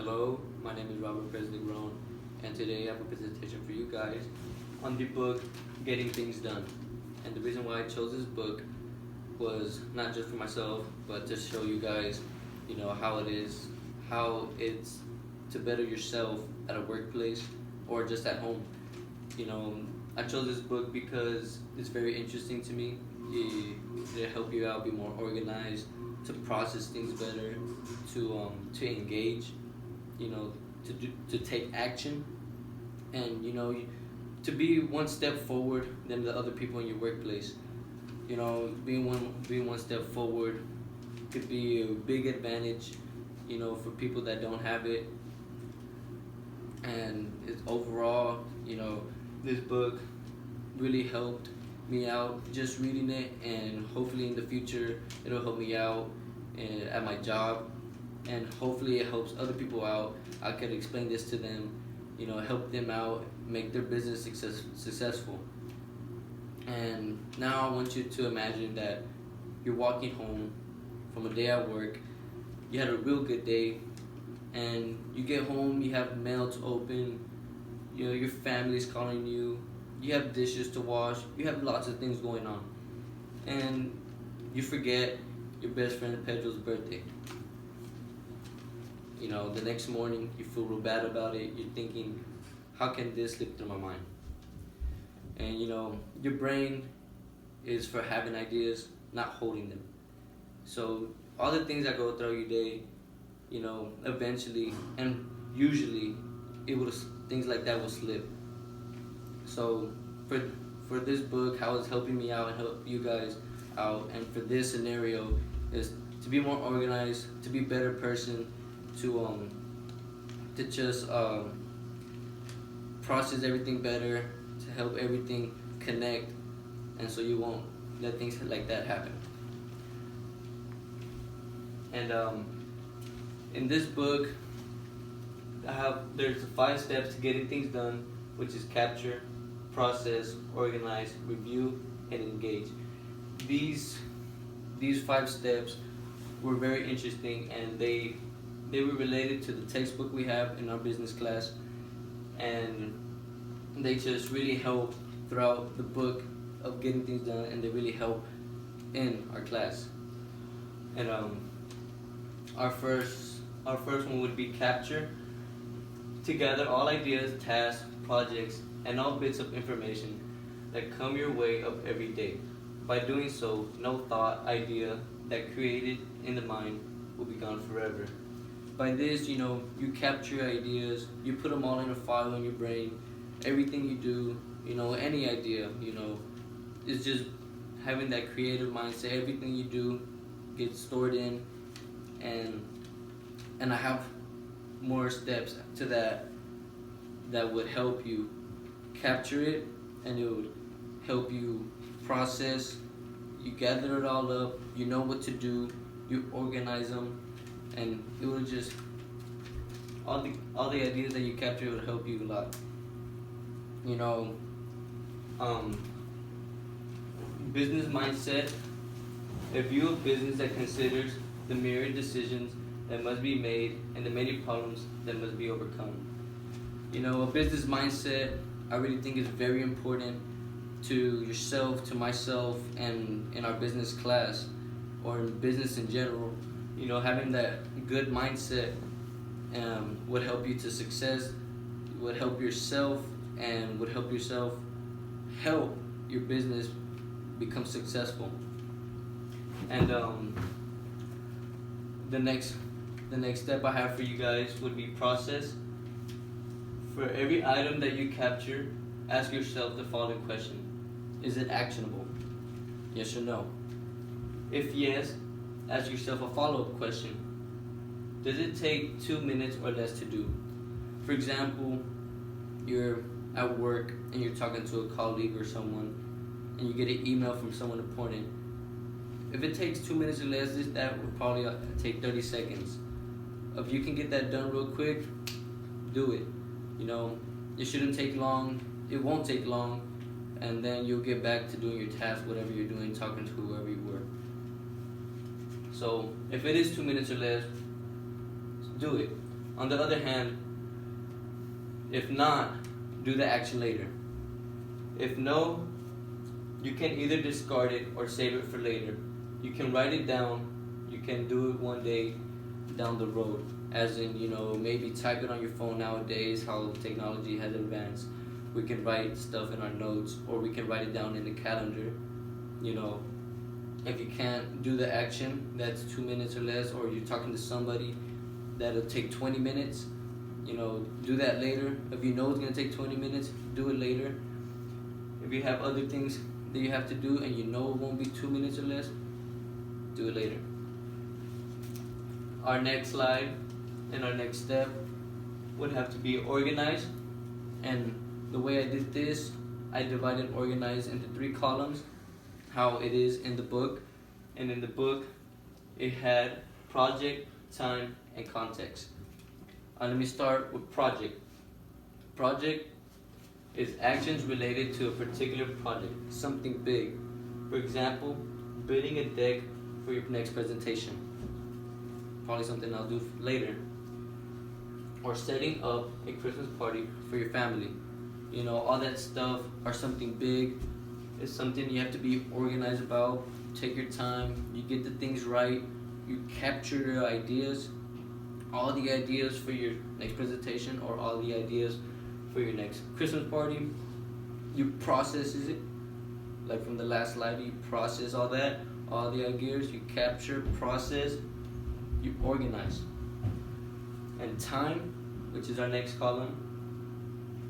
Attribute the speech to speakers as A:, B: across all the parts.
A: Hello, my name is Robert Presley Grown, and today I have a presentation for you guys on the book Getting Things Done. And the reason why I chose this book was not just for myself, but to show you guys, how it's to better yourself at a workplace or just at home. I chose this book because it's very interesting to me. It help you out, be more organized, to process things better, to engage, to take action, and to be one step forward than the other people in your workplace. Being one step forward could be a big advantage, for people that don't have it. And it's overall, this book really helped me out just reading it, and hopefully in the future it'll help me out at my job, and hopefully it helps other people out. I could explain this to them, help them out, make their business successful. And now I want you to imagine that you're walking home from a day at work. You had a real good day, and you get home, you have mail to open, your family's calling you, you have dishes to wash, you have lots of things going on, and you forget your best friend Pedro's birthday. The next morning you feel real bad about it. You're thinking, how can this slip through my mind? And your brain is for having ideas, not holding them. So all the things that go through your day, eventually and usually things like that will slip. So for this book, how it's helping me out and help you guys out, and for this scenario is to be more organized, to be a better person, to just process everything better, to help everything connect, and so you won't let things like that happen. And in this book, there's 5 steps to getting things done, which is capture, process, organize, review, and engage. These 5 steps were very interesting, and they were related to the textbook we have in our business class, and they just really help throughout the book of getting things done, and they really help in our class. And our first one would be capture. To gather all ideas, tasks, projects, and all bits of information that come your way of every day. By doing so, no thought, idea that created in the mind will be gone forever. By this, you capture ideas, you put them all in a file in your brain. Everything you do, any idea, is just having that creative mindset. Everything you do gets stored in, and I have more steps to that would help you capture it, and it would help you process. You gather it all up, you know what to do, you organize them, and it will just all the ideas that you capture would help you a lot. Business mindset: a view of business that considers the myriad decisions that must be made and the many problems that must be overcome. A business mindset, I really think, is very important to yourself, to myself, and in our business class, or in business in general. Having that good mindset would help you to success, would help yourself, and would help yourself help your business become successful. And the next step I have for you guys would be process. For every item that you capture, ask yourself the following question: is it actionable? Yes or no? If yes, ask yourself a follow-up question: does it take 2 minutes or less to do? For example, you're at work and you're talking to a colleague or someone, and you get an email from someone important. If it takes 2 minutes or less, that would probably take 30 seconds. If you can get that done real quick, do it. It shouldn't take long. It won't take long, and then you'll get back to doing your task, whatever you're doing, talking to whoever you were. So if it is 2 minutes or less, do it. On the other hand, if not, do the action later. If no, you can either discard it or save it for later. You can write it down. You can do it one day down the road. As in, maybe type it on your phone nowadays, how technology has advanced. We can write stuff in our notes, or we can write it down in the calendar. If you can't do the action, that's 2 minutes or less, or you're talking to somebody that'll take 20 minutes, do that later. If you know it's gonna take 20 minutes, do it later. If you have other things that you have to do and it won't be 2 minutes or less, do it later. Our next slide and our next step would have to be organized. And the way I did this, I divided organized into 3 columns, how it is in the book. And in the book, it had project, time, and context. Let me start with project. Project is actions related to a particular project, something big. For example, building a deck for your next presentation. Probably something I'll do later. Or setting up a Christmas party for your family. All that stuff are something big. It's something you have to be organized about. Take your time. You get the things right. You capture your ideas. All the ideas for your next presentation, or all the ideas for your next Christmas party. You process it. Like from the last slide, you process all that. All the ideas, you capture, process, you organize. And time, which is our next column,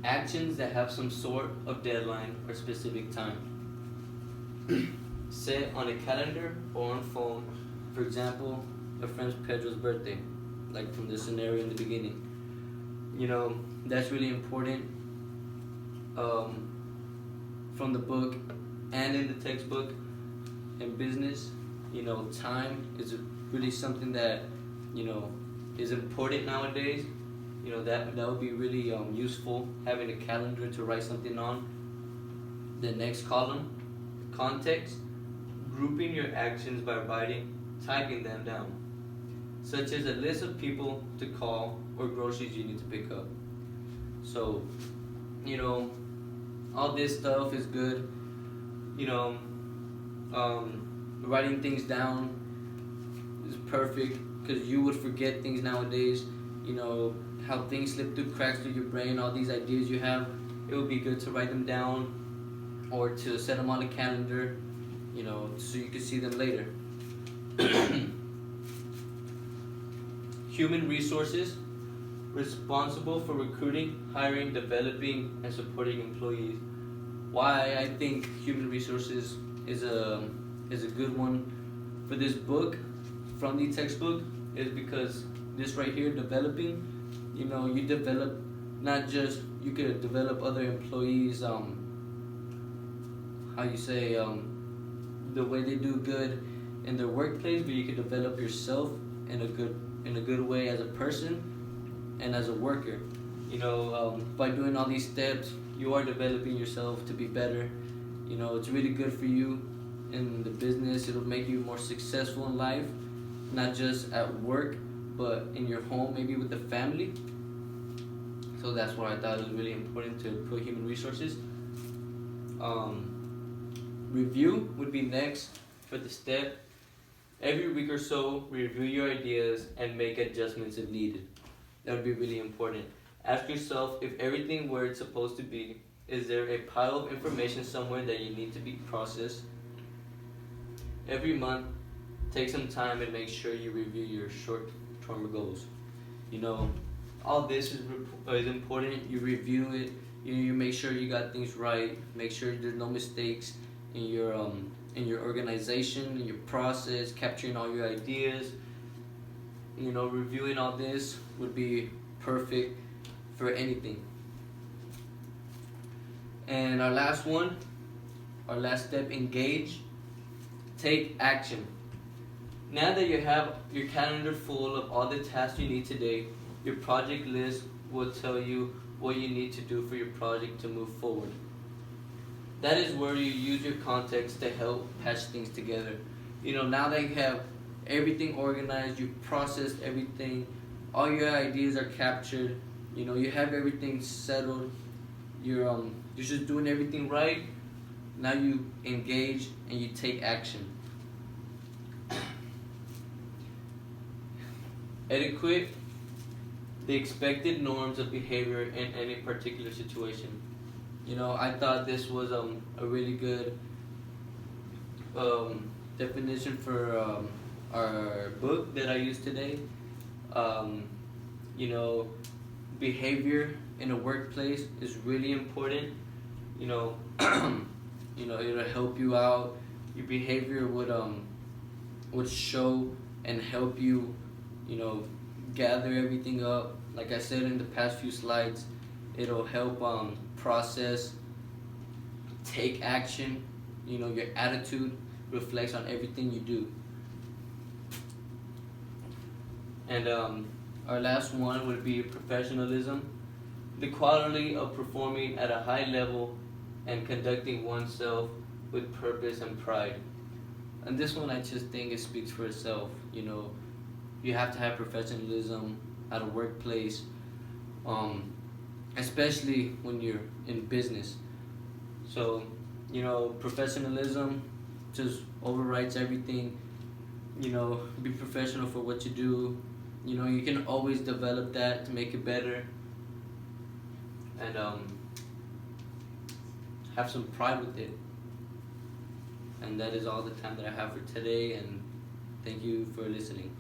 A: actions that have some sort of deadline or specific time. Set on a calendar or on phone. For example, a friend's Pedro's birthday, like from the scenario in the beginning. That's really important. From the book and in the textbook. In business, time is really something that is important nowadays. That would be really useful, having a calendar to write something on. The next column, context, grouping your actions by typing them down, such as a list of people to call or groceries you need to pick up. So, all this stuff is good. Writing things down is perfect, because you would forget things nowadays. How things slip through cracks through your brain, all these ideas you have, it would be good to write them down or to set them on a calendar, so you can see them later. Human resources, responsible for recruiting, hiring, developing, and supporting employees. Why I think human resources is a good one for this book from the textbook is because this right here, developing, you develop not just, you could develop other employees, the way they do good in their workplace, but you could develop yourself in a good way as a person and as a worker. By doing all these steps, you are developing yourself to be better. It's really good for you in the business. It'll make you more successful in life, not just at work, but in your home, maybe with the family. So that's why I thought it was really important to put human resources. Review would be next for the step. Every week or so, review your ideas and make adjustments if needed. That would be really important. Ask yourself if everything where it's supposed to be. Is there a pile of information somewhere that you need to be processed? Every month, take some time and make sure you review your short-term goals. All this is important. You review it. You make sure you got things right. Make sure there's no mistakes in your organization, in your process, capturing all your ideas. Reviewing all this would be perfect for anything. And our last step, engage. Take action. Now that you have your calendar full of all the tasks you need today, your project list will tell you what you need to do for your project to move forward. That is where you use your context to help patch things together. Now that you have everything organized, you processed everything, all your ideas are captured. You know, you have everything settled. You're just doing everything right. Now you engage and you take action. Etiquette, the expected norms of behavior in any particular situation. You know, I thought this was a really good definition for our book that I used today. Um, you know, behavior in a workplace is really important. You know, it'll help you out. Your behavior would show and help you, gather everything up. Like I said in the past few slides, it'll help process, take action. You know, your attitude reflects on everything you do. And our last one would be professionalism, the quality of performing at a high level and conducting oneself with purpose and pride. And this one, I just think it speaks for itself. You know, you have to have professionalism at a workplace, especially when you're in business. So, professionalism just overrides everything. Be professional for what you do. You can always develop that to make it better, and have some pride with it. And that is all the time that I have for today, and thank you for listening.